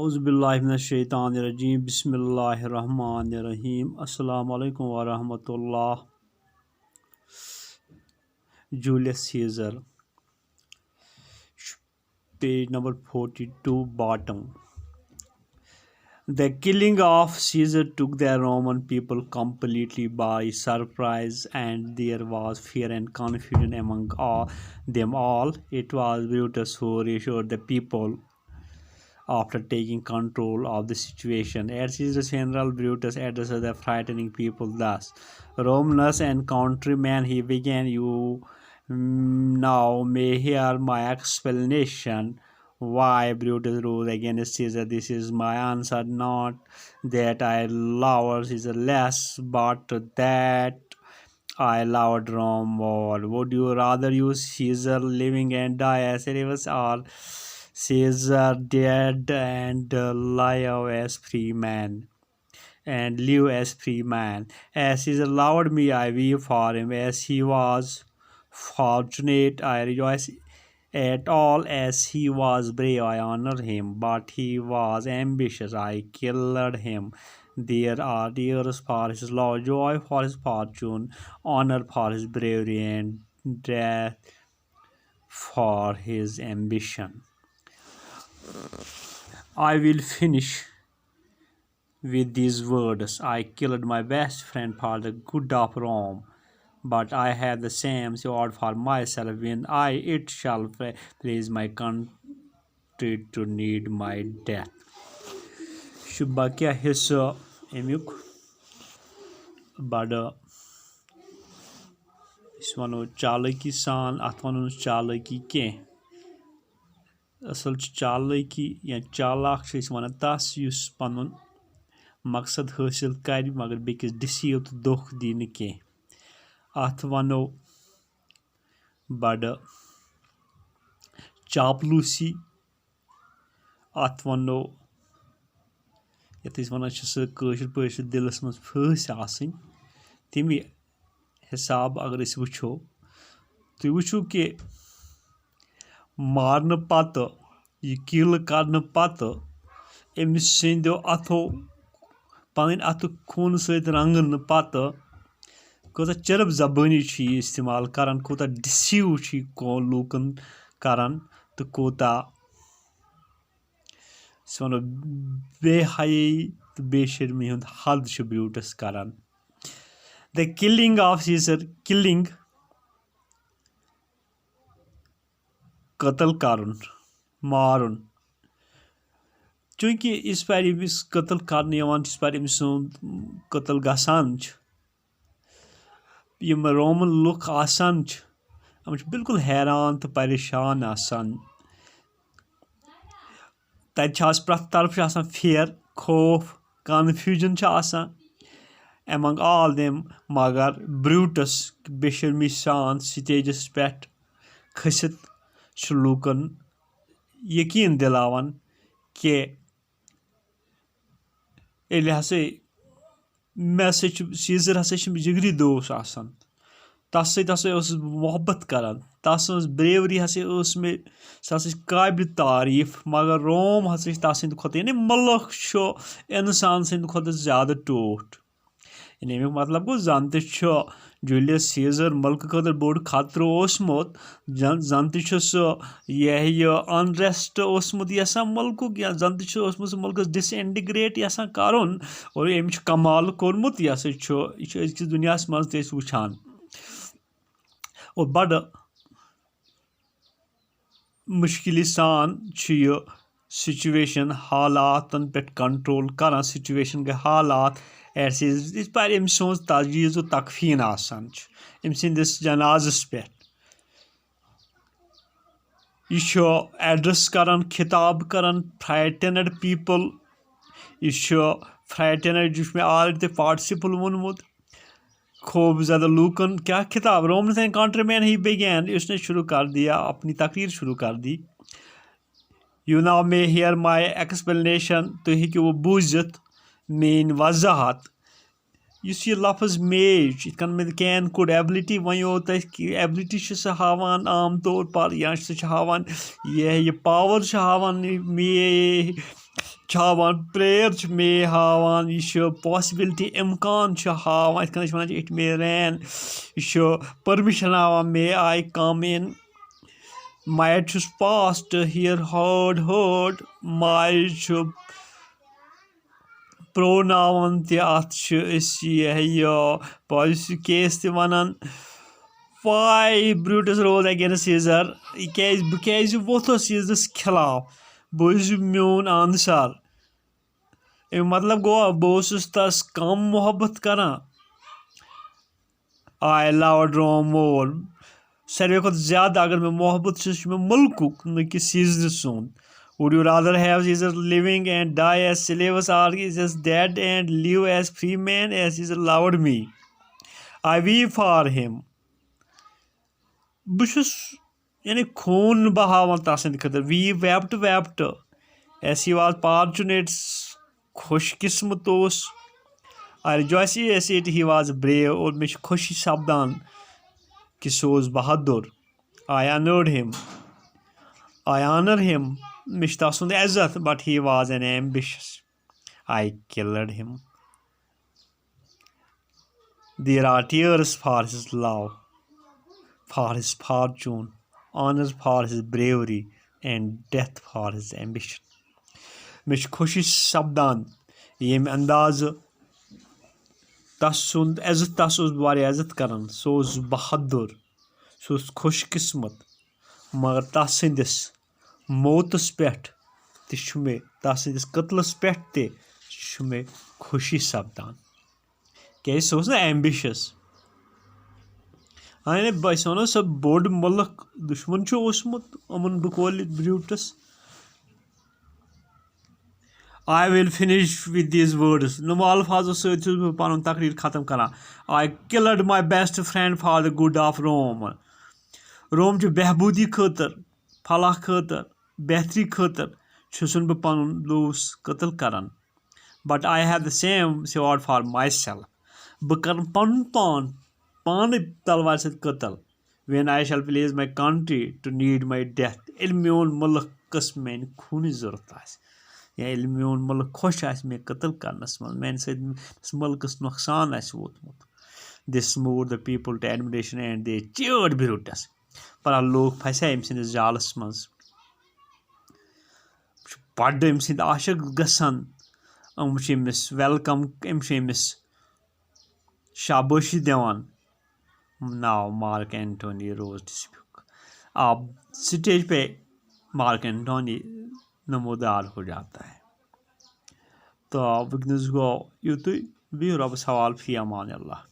औज़ुबिल्लाहिमिनश्शैतानिर्रजीम बिस्मिल्लाहिर्रहमानिर्रहीम अस्सलामु अलैकुम वरहमतुल्लाह। Julius Caesar, page number 42, bottom. The killing of Caesar took the Roman people completely by surprise, and there was fear and confusion among them all. It was Brutus who reassured the people after taking control of the situation. As Caesar's general, Brutus addressed the frightening people thus: Romulus and countrymen, he began, you now may hear my explanation. Why Brutus rose against Caesar? This is my answer: not that I loved Caesar less, but that I loved Rome more. Would you rather use Caesar living and die as Cyrus, or Caesar dead and live as free man? And live as free man. As Caesar loved me, I weep for him. As he was fortunate, I rejoice at all. As he was brave, I honor him. But he was ambitious, I killed him. There are tears for his love, joy for his fortune, honor for his bravery, and death for his ambition. I will finish with these words: I killed my best friend for the good of Rome, but I have the same sword for myself when it shall please my country to need my death. Shubhakya hisso emuc bada iswano chalaki san athwano chalaki ke asal chalaki ya chalak iswana tas yus panun मकसद हासिल कर मगर बेकिस deceive तो दुख दी कह अत वनो बड़ चापलूसी अत वनो ये वन सर पे दिलस मज फंस आसन तमे हिसाब अगर वो तुम वो कि मारन पत यह किल कर पत अमिस संदो अथो पन अत खून सत रंगन पत कौत चरब जबानी इस्तेमाल करान कौत डिसीव लूकन करान तो कौत वो बेहयाई तो बेशर्मी हूँ हद ब्रूटस करान. The killing of Caesar, killing कत्ल करन मारुन, चूंकि इस पर अमिस कत्ल कर इस पर अमिस कत्ल गसान यम रोमन लुक आसान हम बिल्कुल हैरान तो परेशान आसान. तत प्रथ तरफ आसान फियर, खौफ, कन्फ्यूजन आसान among all them, मगर ब्रूटस बेशर्मी सान स्टेजस पे खसित लूकन यकीन दिलावान कि ये हसा मे सीजर हसा जिगरी दोस्त आसान तस सत मोहब्बत करान तस ब्रेवरी हसा मे काबिल तारीफ मगर रोम हसा तस खुद यानी मुल्क इंसान सद खुद ज्यादा टूट. यानी अमुक मतलब गो जन तो जूलियस सीजर मुल्क खतर बोड़ खतरो ओसमुत जन तो यह अनरेस्ट ओसमुत यसान मुल्क या जन तो मुल्क डिसइंटीग्रेट यसान करुन और अम कमाल कोरमुत यह अज़किस दुनिया मज वुचान और बड़ मुश्किल सान यह सिचुएशन हालातन पे कंट्रोल करान. सिचुएशन गई हालात इस पर अम सोच तजीज़ तकफीन आसान अम सिंदिस जनाजस पे यह एड्रेस करान खिताब करान फ्राइटेनड पीपल यह फ्राइटेनड मे ऑलरेडी पार्टिसिपल वोनमुत खूब ज़्यादा लूकन क्या खिताब Romans and countrymen he began उसने शुरू कर दिया अपनी तकरीर शुरू कर दी. You now may hear my explanation तुम हेकि वो बूझित मेन वजाहत इस यह लफ्ज मेज इत मे कैन कुड एबिलिटी वो कि एबिलिटी सह हावान आम तौर पर या सह हावान यह पावर हावान मे हावान प्रेयर मे हावान यह पॉसिबिलिटी इम्कान हावान इत कन वन इट मे रैन यह परमिशन हावान may I come in might छुस पास्ट हियर हर्ड माय प्रोनावन policy case one Why Brutus rose against Caesar? Because वोथस Caesar's खिलाफ बह मोन आंसर मतलब गो बस तस कम मोहब्बत करान I loved Rome more सारे खुद ज्यादा अगर मैं मोहब्बत मे मुल्कुक न कि Caesar soon Would you rather have Caesar living and die as slaves or Caesar dead and live as free man as Caesar loved me? I weep for him. Bushus यानी खून बहावन तसंद खतर we wept as he was fortunate खुशकिस्मत I rejoice as it he was brave और मे खुशी सपदान कि सो बहादुर I honor him मे तसंद इज्जत but he was an ambitious I killed him. There are tears for his love, for his fortune, honor for his bravery, and death for his ambition. मे खुशी सपदान यम अंदाज तसुंद इज्जत तस वारिया इज्जत करान सो बहादुर सो खुशकिस्मत मगर तसंदिस मौतस पे मे तसंदिस कतलस पे मे खुशी सपदान क्या सो ना एम्बिशियस हाँ बस वन सो बोड़ मुल्क दुश्मन ओसमुत अमन बकौल Brutus I will finish with these words. नमो अल्फाजों सहित पन तकरीर खत्म करा I killed my best friend for the good of Rome. रोम च बहबूदी खतर फलाह खतर बेहतरी खतर छुसन बह पन दोस्त कत्ल करान But I have the same sword for myself. बह कर पन पान तलवार सत कत्ल When I shall please my country to need my death. इल मोन मुल्कस मेन खून जरूरत आस या इल मोन मुल्क खुश आस मे कत्ल करनस मन मेन सत मुल्कस नुकसान आस वोतमुत This moved the people to admiration and they cheered Brutus. पर लोग फंसे अम सस जालस मज बड़ अम सद आशिक गसान अमिस वेलकम अमिस शाबाशी दिवान नाव मार्क एंटोनी रोज डिस्प्यूक अब स्टेज पे मार्क एंटोनी नमोदार हो जाता है तो वनस गो युत भी रब सवाल फी अमान अल्लाह